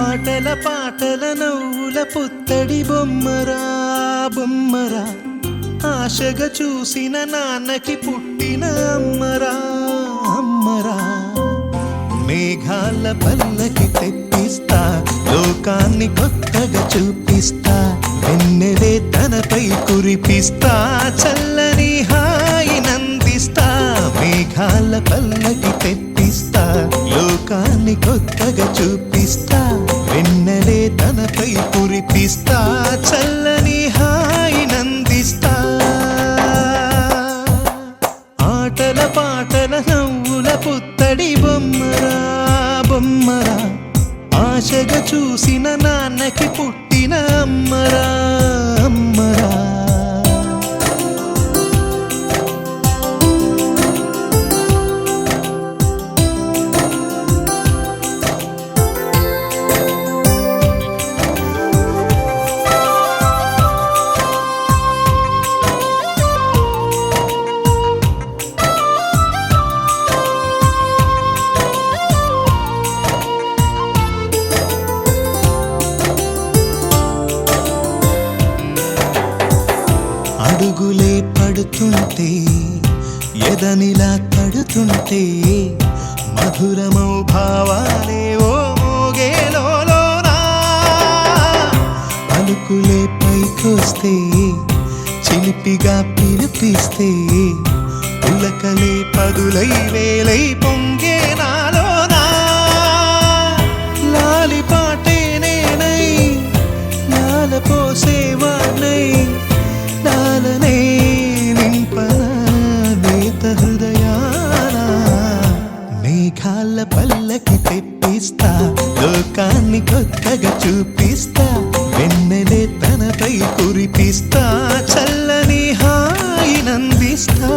ఆటల పాటల నవ్వుల పుత్తడి బొమ్మరా బొమ్మరా, ఆశగా చూసిన నాన్నకి పుట్టిన అమ్మరా అమ్మరా. మేఘాల పల్లకి తెప్పిస్తా, లోకాన్ని కొత్తగా చూపిస్తా, వెన్నెలే తనపై కురిపిస్తా, చల్లని హాయినందిస్తా. మేఘాల పల్లకి తెప్పిస్తా, లోకాన్ని కొత్తగా చూపిస్తా, వెన్నెలే తనపై కురిపిస్తా, చల్లని హాయినందిస్తా. ఆటల పాటల నవ్వుల పుత్తడి బొమ్మరా బొమ్మరా, ఆశగా చూసిన నాన్నకి పుట్టిన అమ్మరా అమ్మరా. అడుగులే పడుతుంటే ఎదనిలా తడుతుంటే, మధురమౌ భావాలే ఓ మోగేలోనా. పలుకులే పైకొస్తే చిలిపిగా పిలిపిస్తే, పులకలే పదులై వేలై పొంగే నాలోనా. లాలి పాటే నేనై లాల పోసేవాణ్ణై, లాలనే నింపన నేత హృదయాన. మేఘాల పల్లకి తెప్పిస్తా, లోకాన్ని కొత్తగా చూపిస్తా, వెన్నెలే తనపై కురిపిస్తా, చల్లని హాయినందిస్తా.